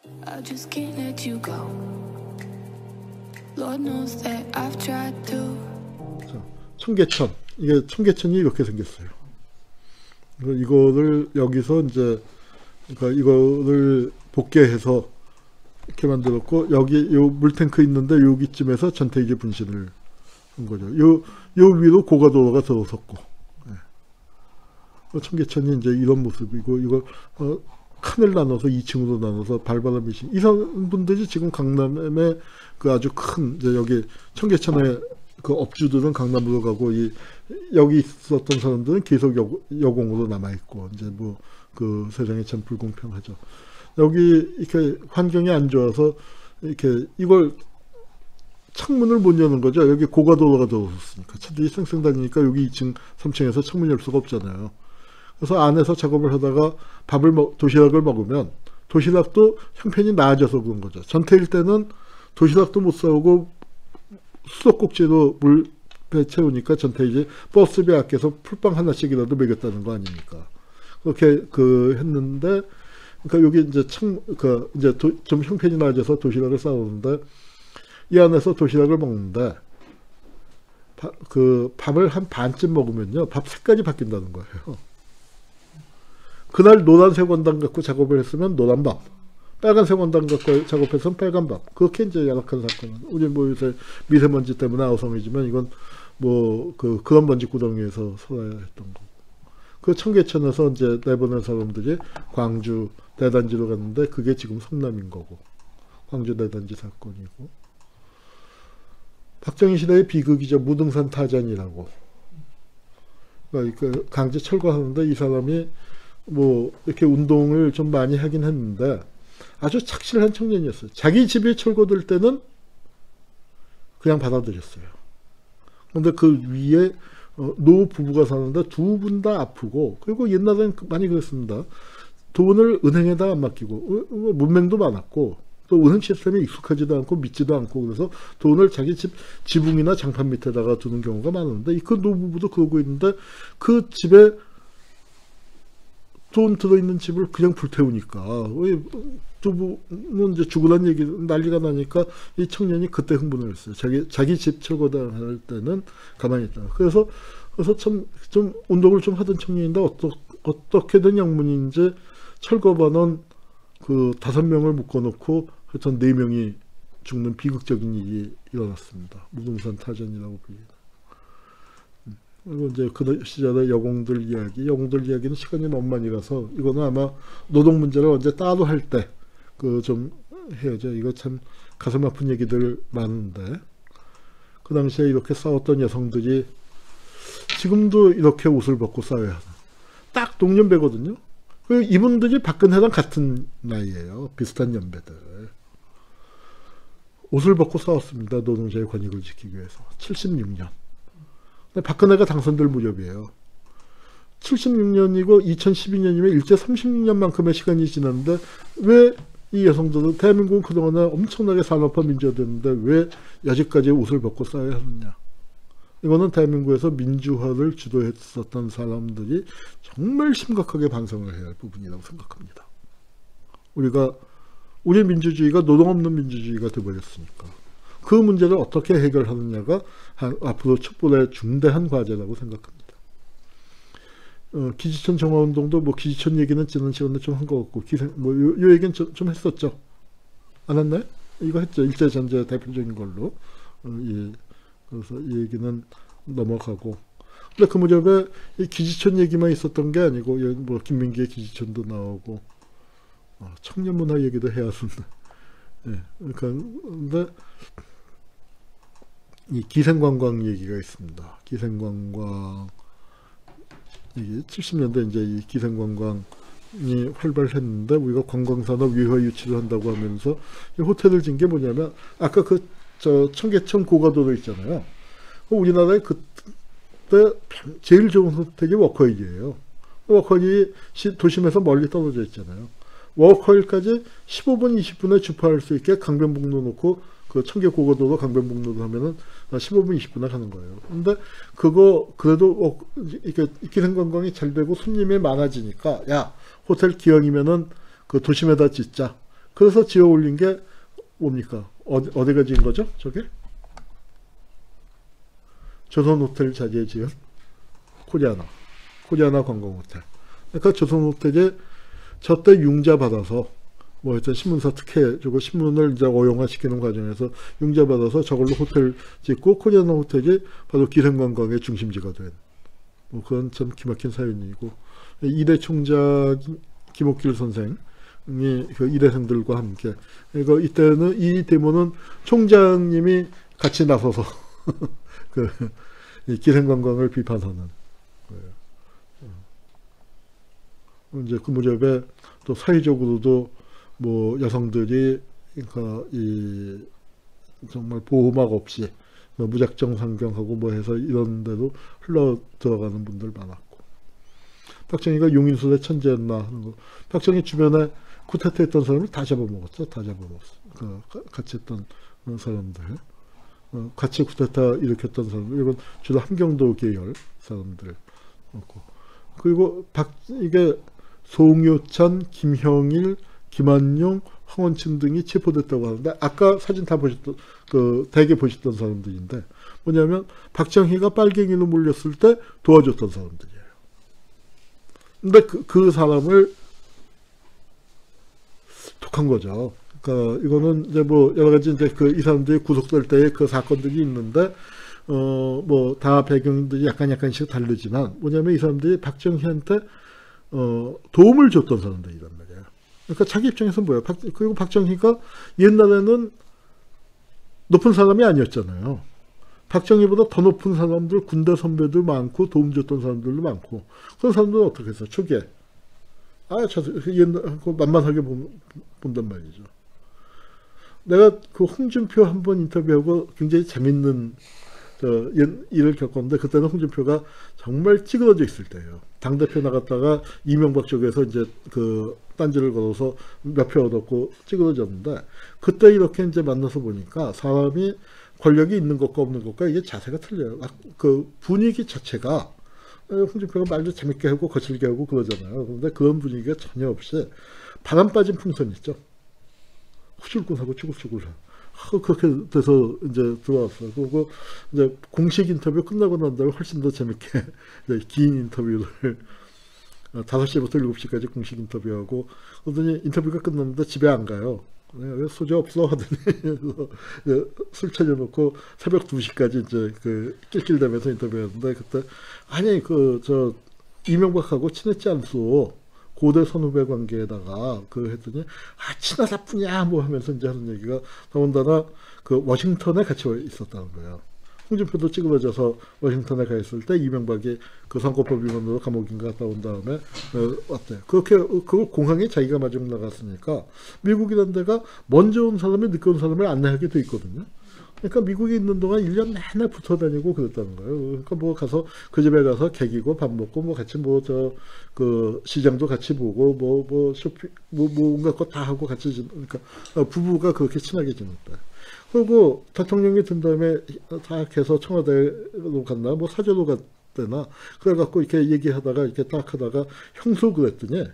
I just can't let you go. Lord knows that I've tried to. 자, 청계천. 이게 청계천이 이렇게 생겼어요. 이거를 여기서 이제 그러니까 이거를 복개해서 이렇게 만들었고 여기 요 물탱크 있는데 여기쯤에서 전태일이 분신을 한 거죠. 요 위로 고가도로가 들어섰고 청계천이 이제 이런 모습이고 이걸 칸을 나눠서 2층으로 나눠서 발바람이 이 사람분들이 지금 강남에 그 아주 큰 이제 여기 청계천의 그 업주들은 강남으로 가고 여기 있었던 사람들은 계속 여공으로 남아 있고 이제 뭐 그 세상이 참 불공평하죠. 여기 이렇게 환경이 안 좋아서 이렇게 이걸 창문을 못 여는 거죠. 여기 고가도로가 들어섰으니까 차들이 쌩쌩 다니니까 여기 2층 3층에서 창문 열 수가 없잖아요. 그래서 안에서 작업을 하다가 도시락을 먹으면 도시락도 형편이 나아져서 그런 거죠. 전태일 때는 도시락도 못 사오고 수도꼭지로 물배 채우니까 전태일이 버스비 아껴서 풀빵 하나씩이라도 먹였다는 거 아닙니까? 그렇게 했는데 그러니까 여기 이제 이제 좀 형편이 나아져서 도시락을 싸오는데 이 안에서 도시락을 먹는데 밥을 한 반쯤 먹으면요 밥 색깔이 바뀐다는 거예요. 그날 노란색 원단 갖고 작업을 했으면 노란 밥, 빨간색 원단 갖고 작업했으면 빨간 밥. 그렇게 이제 열악한 사건은 우리 뭐 요새 미세먼지 때문에 아우성이지만 이건 뭐 그런 먼지 구덩이에서 살아야 했던 거고. 그 청계천에서 이제 내보낸 사람들이 광주 내단지로 갔는데 그게 지금 성남인 거고 광주 내단지 사건이고. 박정희 시대의 비극이죠. 무등산 타잔이라고. 그러니까 강제 철거하는데 이 사람이 뭐 이렇게 운동을 좀 많이 하긴 했는데 아주 착실한 청년이었어요. 자기 집이 철거될 때는 그냥 받아들였어요. 그런데 그 위에 노 부부가 사는데 두 분 다 아프고 그리고 옛날에는 많이 그랬습니다. 돈을 은행에다 안 맡기고 문맹도 많았고 또 은행 시스템에 익숙하지도 않고 믿지도 않고 그래서 돈을 자기 집 지붕이나 장판 밑에다가 두는 경우가 많은데 그 노부부도 그러고 있는데 그 집에 돈 들어있는 집을 그냥 불태우니까 두부는 이제 죽으란 얘기 난리가 나니까 이 청년이 그때 흥분을 했어요. 자기 집 철거당할 때는 가만히 있다. 그래서 참 좀 운동을 좀 하던 청년인데 어떻게든 영문인지 철거반원 그 5명을 묶어놓고 하여튼 4명이 죽는 비극적인 일이 일어났습니다. 무등산 타전이라고 불리는. 그리고 이제 그 시절의 영웅들 이야기는 시간이 너무 많이 가서 이거는 아마 노동 문제를 언제 따로 할 때 좀 해야죠. 이거 참 가슴 아픈 얘기들 많은데 그 당시에 이렇게 싸웠던 여성들이 지금도 이렇게 옷을 벗고 싸워야 하나. 딱 동년배거든요. 이분들이 박근혜랑 같은 나이예요. 비슷한 연배들. 옷을 벗고 싸웠습니다. 노동자의 권익을 지키기 위해서. 76년. 박근혜가 당선될 무렵이에요. 76년이고 2012년이면 일제 36년만큼의 시간이 지났는데 왜 이 여성들은 대한민국은 그동안에 엄청나게 산업화 민주화됐는데 왜 여지까지 옷을 벗고 싸워야 하느냐. 이거는 대한민국에서 민주화를 주도했었던 사람들이 정말 심각하게 반성을 해야 할 부분이라고 생각합니다. 우리 민주주의가 노동 없는 민주주의가 되어버렸으니까 그 문제를 어떻게 해결하느냐가 앞으로 촛불의 중대한 과제라고 생각합니다. 기지천 정화운동도 뭐 기지천 얘기는 지난 시간에 좀 한 것 같고 요 얘기는 좀 했었죠. 안 했나요? 이거 했죠. 일제전제 대표적인 걸로. 그래서 이 얘기는 넘어가고. 근데 그 무렵에 이 기지천 얘기만 있었던 게 아니고 뭐 김민기의 기지천도 나오고 청년문화 얘기도 해야 하는데. 예. 그러니까 근데 이 기생관광 얘기가 있습니다. 기생관광 이게 70년대 이제 이 기생관광이 활발했는데 우리가 관광산업 위화 유치를 한다고 하면서 이 호텔을 진 게 뭐냐면 아까 청계천 고가도로 있잖아요. 우리나라에 그때 제일 좋은 호텔이 워커힐이에요. 워커힐이 도심에서 멀리 떨어져 있잖아요. 워커힐까지 15분 20분에 주파할 수 있게 강변북로 놓고 그 청계 고가도로 강변북로로 하면은 15분 20분에 가는 거예요. 근데 그거 그래도 이렇게 기생관광이 잘 되고 손님이 많아지니까 야 호텔 기왕이면은 그 도심에다 짓자. 그래서 지어 올린 게 뭡니까? 어디가 지은 거죠? 저게? 조선호텔 자리에 지은 코리아나 관광호텔. 그러니까 조선호텔에 저때 융자 받아서 뭐 하여튼 신문사 특혜 주고 신문을 이제 어용화시키는 과정에서 융자 받아서 저걸로 호텔 짓고 코리아나 호텔이 바로 기생관광의 중심지가 된 뭐 그건 참 기막힌 사연이고 이대 총장 김옥길 선생이 그 이대생들과 함께 그러니까 이때는 이 데모는 총장님이 같이 나서서 그 기생관광을 비판하는 거예요. 이제 그 무렵에 또 사회적으로도 뭐 여성들이 그러니까 이 정말 보호막 없이 뭐 무작정 상경하고 뭐 해서 이런 데도 흘러 들어가는 분들 많았고 박정희가 용인술의 천재였나 하는 거 박정희 주변에 쿠데타 했던 사람을 다 잡아먹었죠. 다 잡아먹었어. 그 같이 했던 사람들 같이 쿠데타 일으켰던 사람들 이건 주로 함경도 계열 사람들 그리고 이게 송효찬, 김형일, 김한용, 황원춘 등이 체포됐다고 하는데 아까 사진 다 보셨던 그 대개 보셨던 사람들인데 뭐냐면 박정희가 빨갱이로 몰렸을 때 도와줬던 사람들이에요. 근데 그 사람을 독한 거죠. 그러니까 이거는 이제 뭐 여러 가지 이제 그 이 사람들이 구속될 때의 그 사건들이 있는데 뭐 다 배경들이 약간씩 다르지만 뭐냐면 이 사람들이 박정희한테 도움을 줬던 사람들이란 말이에요. 그러니까 자기 입장에서 뭐예요? 그리고 박정희가 옛날에는 높은 사람이 아니었잖아요. 박정희보다 더 높은 사람들, 군대 선배들 많고 도움 줬던 사람들도 많고 그런 사람들은 어떻게 했어요? 초기에 옛날 만만하게 본단 말이죠. 내가 그 홍준표 한번 인터뷰하고 굉장히 재밌는 일을 겪었는데 그때는 홍준표가 정말 찌그러져 있을 때예요. 당대표 나갔다가 이명박 쪽에서 이제 그 딴지를 걸어서 몇 표 얻었고 찌그러졌는데 그때 이렇게 이제 만나서 보니까 사람이 권력이 있는 것과 없는 것과 이게 자세가 틀려요. 그 분위기 자체가 홍준표가 말도 재밌게 하고 거칠게 하고 그러잖아요. 그런데 그런 분위기가 전혀 없이 바람 빠진 풍선 있죠. 후줄근하고 쭈글쭈글 그렇게 돼서 이제 들어왔어요. 그리고 이제 공식 인터뷰 끝나고 난 다음에 훨씬 더 재밌게 긴 인터뷰를 5시부터 7시까지 공식 인터뷰하고 그러더니 인터뷰가 끝났는데 집에 안 가요. 왜 소주 없어 하더니 술 차려놓고 새벽 2시까지 이제 그 낄낄대면서 인터뷰했는데 그때 아니 저 이명박하고 친했지 않소. 고대 선후배 관계에다가 그 했더니 친하다 뿐이야 뭐 하면서 이제 하는 얘기가 더군다나 그 워싱턴에 같이 있었다는 거예요. 홍준표도 찌그러져서 워싱턴에 가 있을 때 이명박이 그 선거법 위반으로 감옥인가 갔다 온 다음에 왔대요. 그렇게 그걸 공항에 자기가 마중 나갔으니까 미국이라는 데가 먼저 온 사람이 늦게 온 사람을 안내하게 돼 있거든요. 그러니까 미국에 있는 동안 1년 내내 붙어 다니고 그랬다는 거예요. 그러니까 뭐 가서 그 집에 가서 개기고 밥 먹고 뭐 같이 뭐 그 시장도 같이 보고 뭐 쇼핑 뭐 온갖 거 다 하고 같이 그러니까 부부가 그렇게 친하게 지냈다. 그리고 대통령이 든 다음에 다 해서 청와대로 갔나 뭐 사저로 갔대나 그래갖고 이렇게 얘기하다가 이렇게 딱 하다가 형수 그랬더니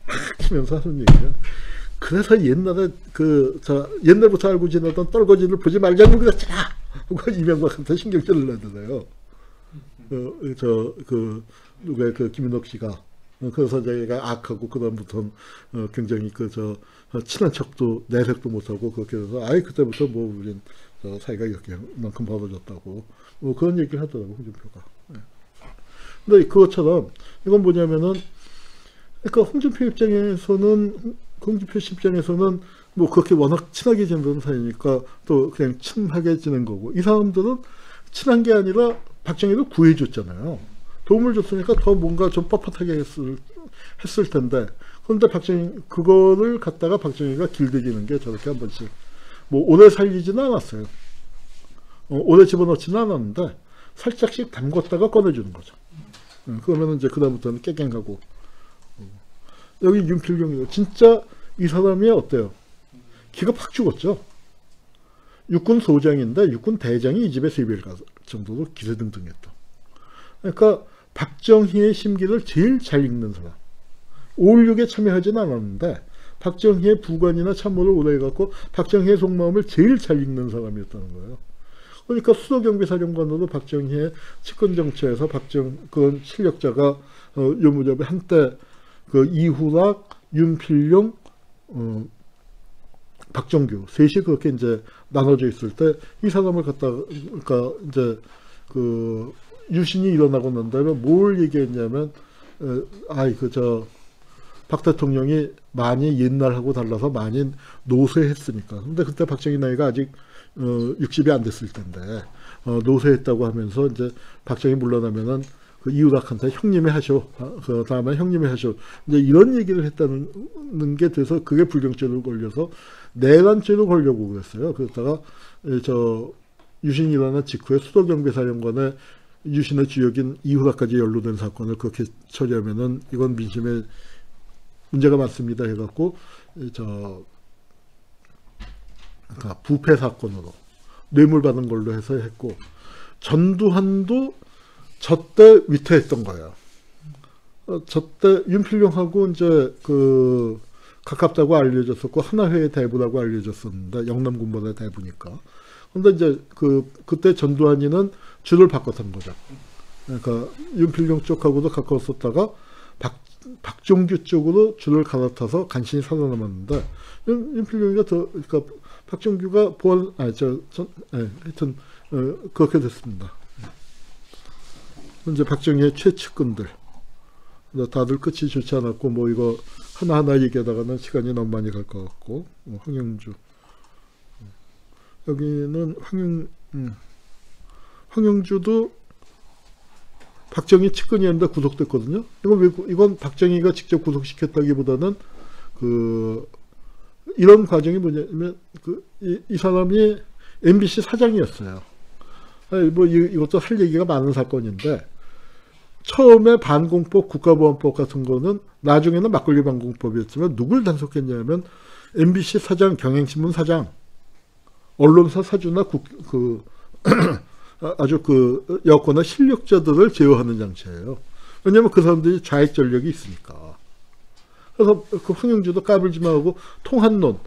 막 치면서 하는 얘기야. 그래서 옛날에 옛날부터 알고 지내던 떨거지를 보지 말자고 그랬잖아. 그거 이명박한테 신경질을 내더래요. 누가 김인옥 씨가. 그래서 자기가 악하고 그다음부터는 굉장히 친한 척도 내색도 못하고 그렇게 해서 그때부터 뭐 우린 사이가 이렇게만큼 벌어졌다고 뭐 그런 얘기를 하더라고 홍준표가. 근데 그것처럼 이건 뭐냐면은 그러니까 홍준표 씨 입장에서는 뭐 그렇게 워낙 친하게 지내던 사이니까 또 그냥 친하게 지낸 거고 이 사람들은 친한 게 아니라 박정희를 구해줬잖아요. 도움을 줬으니까 더 뭔가 좀 뻣뻣하게 했을 텐데 그런데 그거를 갖다가 박정희가 길들이는 게 저렇게 한 번씩 뭐 오래 살리지는 않았어요. 오래 집어넣지는 않았는데 살짝씩 담궜다가 꺼내주는 거죠. 그러면 이제 그다음부터는 깨갱하고 여기 윤필경이요. 진짜 이 사람이 어때요? 기가 팍 죽었죠. 육군 소장인데 육군 대장이 이 집에 3배를 갈 정도로 기세등등했다. 그러니까 박정희의 심기를 제일 잘 읽는 사람. 5.16에 참여하지는 않았는데 박정희의 부관이나 참모를 오래 해갖고 박정희의 속마음을 제일 잘 읽는 사람이었다는 거예요. 그러니까 수도경비사령관으로 박정희의 측근정치에서 그런 실력자가 요무렵에 한때 그 이후락, 윤필용, 박정규 셋이 그렇게 이제 나눠져 있을 때 이 사람을 갖다가 그러니까 이제 그 유신이 일어나고 난 다음에 뭘 얘기했냐면 박 대통령이 많이 옛날하고 달라서 많이 노쇠했으니까. 근데 그때 박정희 나이가 아직 60이 안 됐을 텐데 노쇠했다고 하면서 이제 박정희 물러나면은 그 이우락한테 형님이 하셔. 그 다음에 형님이 하셔. 이제 이런 얘기를 했다는 게 돼서 그게 불경죄로 걸려서 내란죄로 걸려고 그랬어요. 그러다가 유신이 일어난 직후에 수도경비사령관에 유신의 주역인 이우락까지 연루된 사건을 그렇게 처리하면은 이건 민심에 문제가 많습니다 해갖고 부패 사건으로 뇌물 받은 걸로 해서 했고, 전두환도 저때 위태했던 거예요. 저때 윤필용하고 이제 그 가깝다고 알려졌었고 하나회의 대부라고 알려졌었는데 영남군번의 대부니까. 근데 이제 그때 전두환이는 줄을 바꿨던 거죠. 그러니까 윤필용 쪽하고도 가까웠었다가 박종규 쪽으로 줄을 갈아타서 간신히 살아남았는데 윤필용이가 그러니까 박종규가 하여튼 그렇게 됐습니다. 이제 박정희의 최측근들 다들 끝이 좋지 않았고 뭐 이거 하나하나 얘기하다가는 시간이 너무 많이 갈 것 같고 황영주 여기는 황영주도 박정희 측근이었는데 구속됐거든요. 이건 박정희가 직접 구속시켰다기보다는 이런 과정이 뭐냐면 이 사람이 MBC 사장이었어요. 뭐 이것도 할 얘기가 많은 사건인데 처음에 반공법, 국가보안법 같은 거는 나중에는 막걸리 반공법이었지만 누굴 단속했냐면 MBC 사장, 경향신문 사장, 언론사 사주나 아주 여권의 실력자들을 제어하는 장치예요. 왜냐하면 그 사람들이 좌익 전력이 있으니까. 그래서 그 황영주도 까불지마 하고 통한론,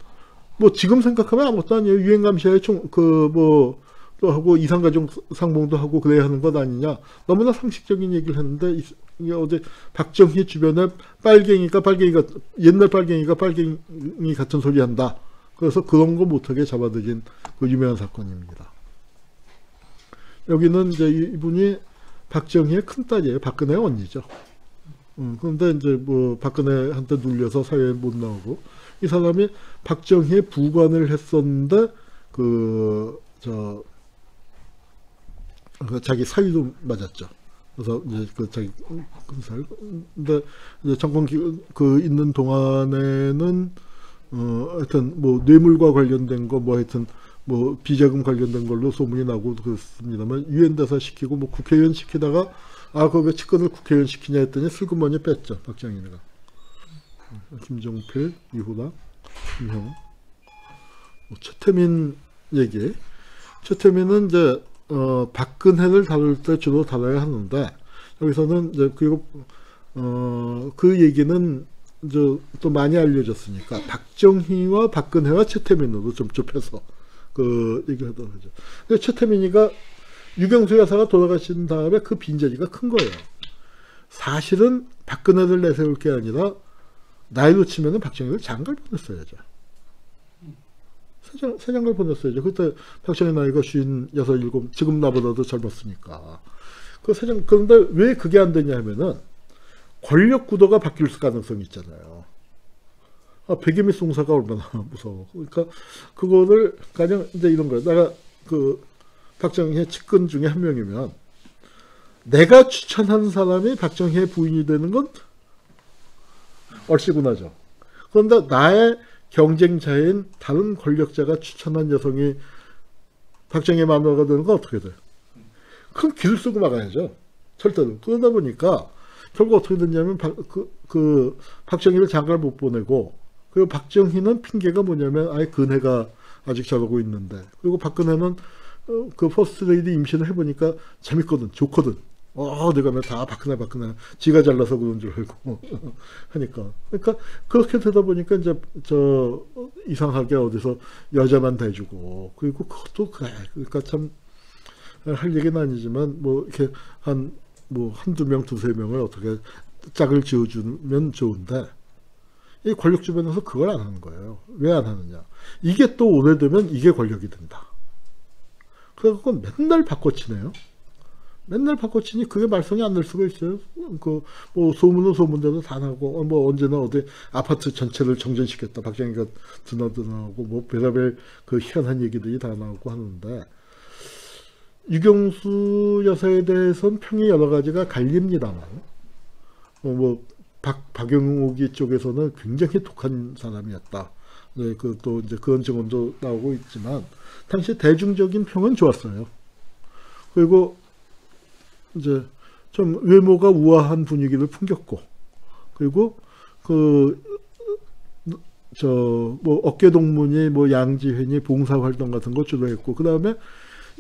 뭐 지금 생각하면 아무것도 아니에요. 유행감시에 또 하고 이상가족 상봉도 하고 그래야 하는 것 아니냐. 너무나 상식적인 얘기를 했는데 이게 어제 박정희 주변에 빨갱이가 옛날 빨갱이가 빨갱이 같은 소리 한다. 그래서 그런 거 못하게 잡아들인 그 유명한 사건입니다. 여기는 이제 이분이 박정희의 큰딸이에요. 박근혜의 언니죠. 그런데 이제 뭐 박근혜한테 눌려서 사회에 못 나오고, 이 사람이 박정희의 부관을 했었는데 자기 사위도 맞았죠. 그래서 이제 자기 근살. 근데 이제 정권 있는 동안에는 하여튼 뭐 뇌물과 관련된 거 하여튼 뭐 비자금 관련된 걸로 소문이 나고 그렇습니다만 유엔대사 시키고 뭐 국회의원 시키다가 그거 왜 측근을 국회의원 시키냐 했더니 슬그머니 뺐죠. 박정희가. 김종필, 이후락, 김형. 최태민 얘기. 최태민은 이제 박근혜를 다룰 때 주로 다뤄야 하는데 여기서는 이제 그 얘기는 이제 또 많이 알려졌으니까 박정희와 박근혜와 최태민으로 좀 좁혀서 얘기를 하도록 하죠. 근데 최태민이가 유경수 여사가 돌아가신 다음에 그 빈자리가 큰 거예요. 사실은 박근혜를 내세울 게 아니라 나이로 치면은 박정희를 장가를 보냈어야죠. 세 장가를 보냈어야죠. 그때 박정희 나이가 56, 7, 지금 나보다도 젊었으니까. 그런데 왜 그게 안 되냐 하면은 권력 구도가 바뀔 가능성이 있잖아요. 백예미 송사가 얼마나 무서워. 그러니까 그거를 가령 이제 이런 거예요. 내가 박정희의 측근 중에 한 명이면 내가 추천한 사람이 박정희의 부인이 되는 건 얼씨구나죠. 그런데 나의 경쟁자인 다른 권력자가 추천한 여성이 박정희의 마누라가 되는 건 어떻게 돼요? 큰 길을 쓰고 막아야죠. 절대로. 그러다 보니까 결국 어떻게 됐냐면 박정희를 장가를 못 보내고, 그리고 박정희는 핑계가 뭐냐면 근혜가 아직 저러고 있는데, 그리고 박근혜는 퍼스트 레이디 임신을 해보니까 재밌거든, 좋거든. 내가 다 박근혜 지가 잘나서 그런 줄 알고 하니까. 그러니까 그렇게 되다 보니까 이제 이상하게 어디서 여자만 대주고, 그리고 그것도 그래. 그러니까 참 할 얘기는 아니지만 뭐 이렇게 한두 명, 두세 명을 어떻게 짝을 지어주면 좋은데, 이 권력 주변에서 그걸 안 하는 거예요. 왜 안 하느냐? 이게 또 오래되면 이게 권력이 된다. 그래갖고 맨날 바꿔치네요. 맨날 바꿔치니 그게 말썽이 안 날 수가 있어요. 뭐 소문은 소문대로 다 나고, 뭐 언제나 어디 아파트 전체를 정전시켰다, 박정희가 드나드나하고, 뭐 별의별 그 희한한 얘기들이 다 나오고 하는데, 유경수 여사에 대해서는 평이 여러 가지가 갈립니다만, 박영욱이 쪽에서는 굉장히 독한 사람이었다. 네, 또 이제 그런 증언도 나오고 있지만, 당시 대중적인 평은 좋았어요. 그리고 이제 좀 외모가 우아한 분위기를 풍겼고, 그리고 뭐 어깨동무니 뭐 양지회니 봉사활동 같은 거 주도했고, 그 다음에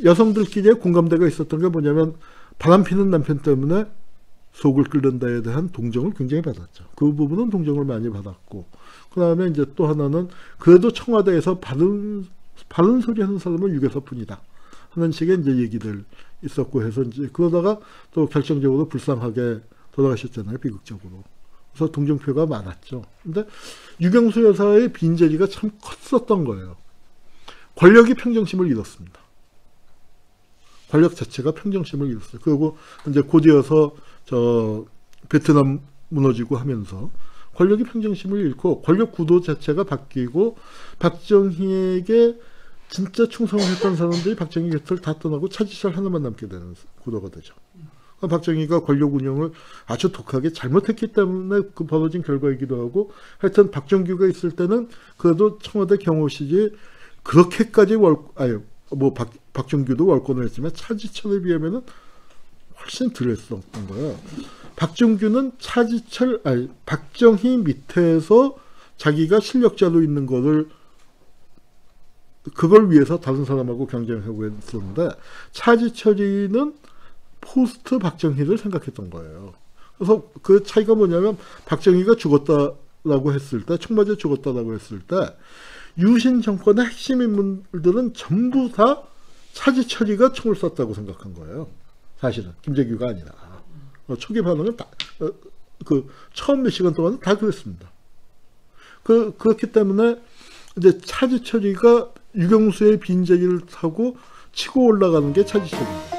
여성들끼리의 공감대가 있었던 게 뭐냐면, 바람피는 남편 때문에 속을 끓는다에 대한 동정을 굉장히 받았죠. 그 부분은 동정을 많이 받았고, 그 다음에 이제 또 하나는 그래도 청와대에서 바른 소리 하는 사람은 유교사뿐이다 하는 식의 이제 얘기들 있었고 해서, 이제 그러다가 또 결정적으로 불쌍하게 돌아가셨잖아요, 비극적으로. 그래서 동정표가 많았죠. 근데 유경수 여사의 빈자리가 참 컸었던 거예요. 권력이 평정심을 잃었습니다. 권력 자체가 평정심을 잃었어요. 그리고 이제 곧이어서 베트남 무너지고 하면서 권력이 평정심을 잃고 권력 구도 자체가 바뀌고, 박정희에게 진짜 충성을 했던 사람들이 박정희 곁을 다 떠나고 차지철 하나만 남게 되는 구도가 되죠. 박정희가 권력 운영을 아주 독하게 잘못했기 때문에 그 벌어진 결과이기도 하고, 하여튼 박정규가 있을 때는 그래도 청와대 경호실이 그렇게까지 박정규도 월권을 했지만 차지철에 비하면은 훨씬 덜 했었던 거예요. 박정규는 박정희 밑에서 자기가 실력자로 있는 거를, 그걸 위해서 다른 사람하고 경쟁하고 했었는데, 차지철이는 포스트 박정희를 생각했던 거예요. 그래서 그 차이가 뭐냐면, 박정희가 죽었다라고 했을 때, 총 맞아 죽었다라고 했을 때, 유신 정권의 핵심 인물들은 전부 다 차지철이가 총을 쐈다고 생각한 거예요. 사실은 김재규가 아니라. 초기 반응은 다 처음 몇 시간 동안은 다 그랬습니다. 그렇기 때문에 이제 차지철이가 유경수의 빈자리를 타고 치고 올라가는 게 차지철입니다.